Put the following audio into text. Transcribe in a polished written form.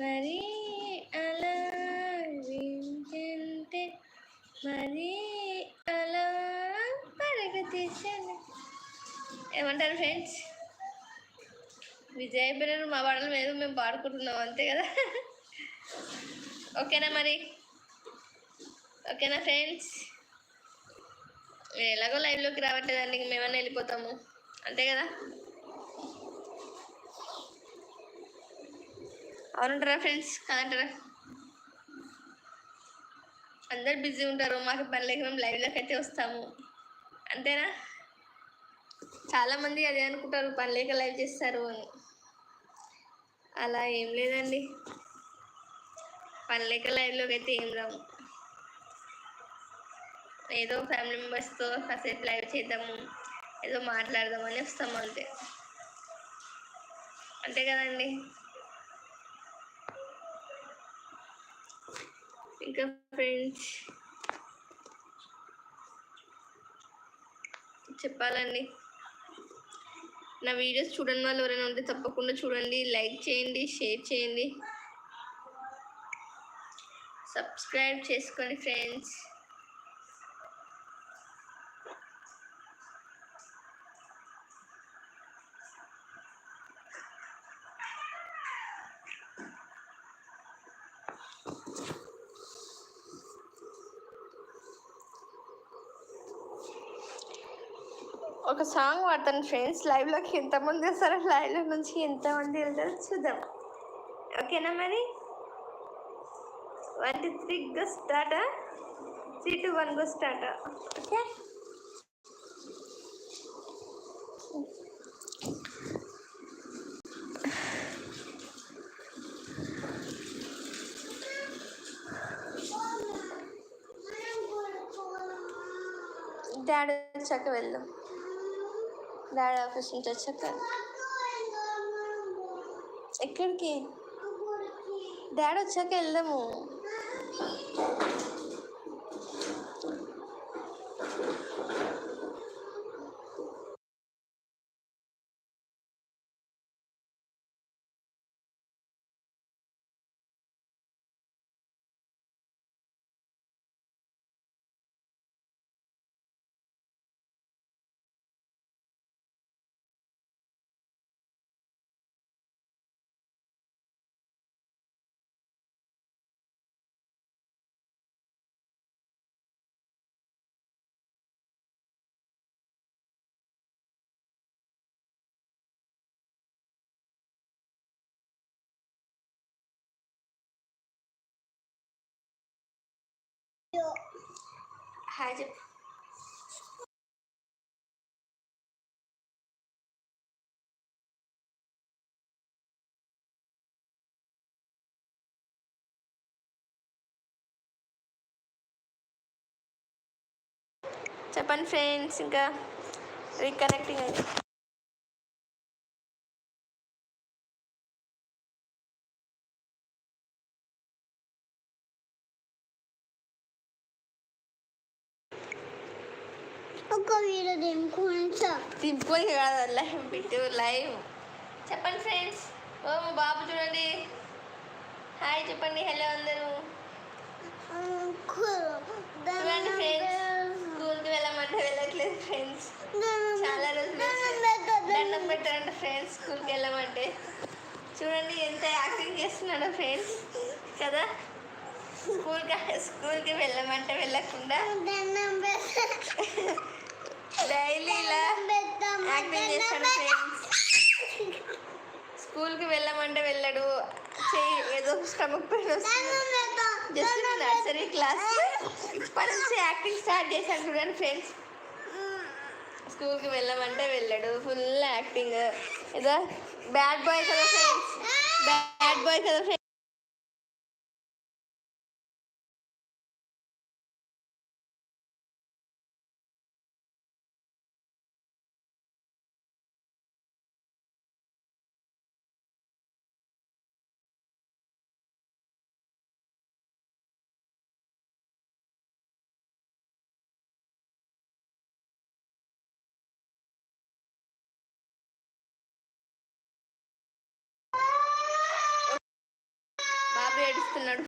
మరి అలా వింటే మరి అలా పరగతీసాను. ఏమంటారు ఫ్రెండ్స్? విజయ్ పిల్లలు మా పాటల మీద మేము పాడుకుంటున్నాం అంతే కదా. ఓకేనా మరి? ఓకేనా ఫ్రెండ్స్? ఎలాగో లైవ్లోకి రావట్లేదండి, మేమన్నా వెళ్ళిపోతాము అంతే కదా. అవునంటారా ఫ్రెండ్స్? కాదంటారా? అందరు బిజీ ఉంటారు, మాకు పని లేక మేము లైవ్లోకి అయితే వస్తాము అంతేనా. చాలామంది అదే అనుకుంటారు, పని లేక లైవ్ చేస్తారు అని. అలా ఏం లేదండి, పని లేక లైవ్లోకి అయితే ఏం రాము. ఏదో ఫ్యామిలీ మెంబర్స్తో కాసేపు లైవ్ చేద్దాము, ఏదో మాట్లాడదామని వస్తాము అంతే, అంతే కదండి. ఇంకా ఫ్రెండ్స్ చెప్పాలండి. నా వీడియోస్ చూడని వాళ్ళు ఎవరైనా ఉంటే తప్పకుండా చూడండి, లైక్ చేయండి, షేర్ చేయండి, సబ్స్క్రైబ్ చేసుకోండి ఫ్రెండ్స్. ఒక సాంగ్ పాడతాను ఫ్రెండ్స్, లైవ్లోకి ఎంతమంది వస్తారో, లైవ్లో నుంచి ఎంతమంది వెళ్తారో చూద్దాం. ఓకేనా మరి? 1 2 3 go start. 3 2 1 go start. Okay. Daddy వచ్చాక వెళ్దాం, డాడీ ఆఫీస్ నుంచి వచ్చాక. ఎక్కడికి? డాడీ వచ్చాక వెళ్దాము. హాయ్ చెప్పు. చెప్పండి ఫ్రెండ్స్, ఇంకా రీకనెక్టింగ్ అయితే. ఒక వీడియో దింపుకొని కాదు, లైవ్ పెట్టు, లైవ్. చెప్పండి ఫ్రెండ్స్. ఓ మా బాబు చూడండి, హాయ్ చెప్పండి, హలో అందరూ. చూడండి ఫ్రెండ్స్, స్కూల్కి వెళ్ళమంటే వెళ్ళట్లేదు ఫ్రెండ్స్, చాలా రోజులు దండం పెట్టారంట ఫ్రెండ్స్ స్కూల్కి వెళ్ళమంటే. చూడండి ఎంత యాక్టింగ్ చేస్తున్నాడో ఫ్రెండ్స్ కదా. స్కూల్కి వెళ్ళమంటే వెళ్ళకుండా డైలీ ఇలా యాక్టింగ్ చేస్తాడు ఫ్రెండ్స్. స్కూల్కి వెళ్ళమంటే వెళ్ళడు, చెయ్యి ఏదో స్టమక్ పెయిన్ వస్తుంది. జస్ట్ నర్సరీ క్లాస్, ఇప్పటి నుంచి యాక్టింగ్ స్టార్ట్ చేశాడు చూడండి ఫ్రెండ్స్. స్కూల్కి వెళ్ళమంటే వెళ్ళడు, ఫుల్ యాక్టింగ్. ఏదో బ్యాడ్ బాయ్ కదా ఫ్రెండ్స్, బ్యాడ్ బాయ్ కదా ఫ్రెండ్స్. బాబు ఏడుస్తున్నాడు.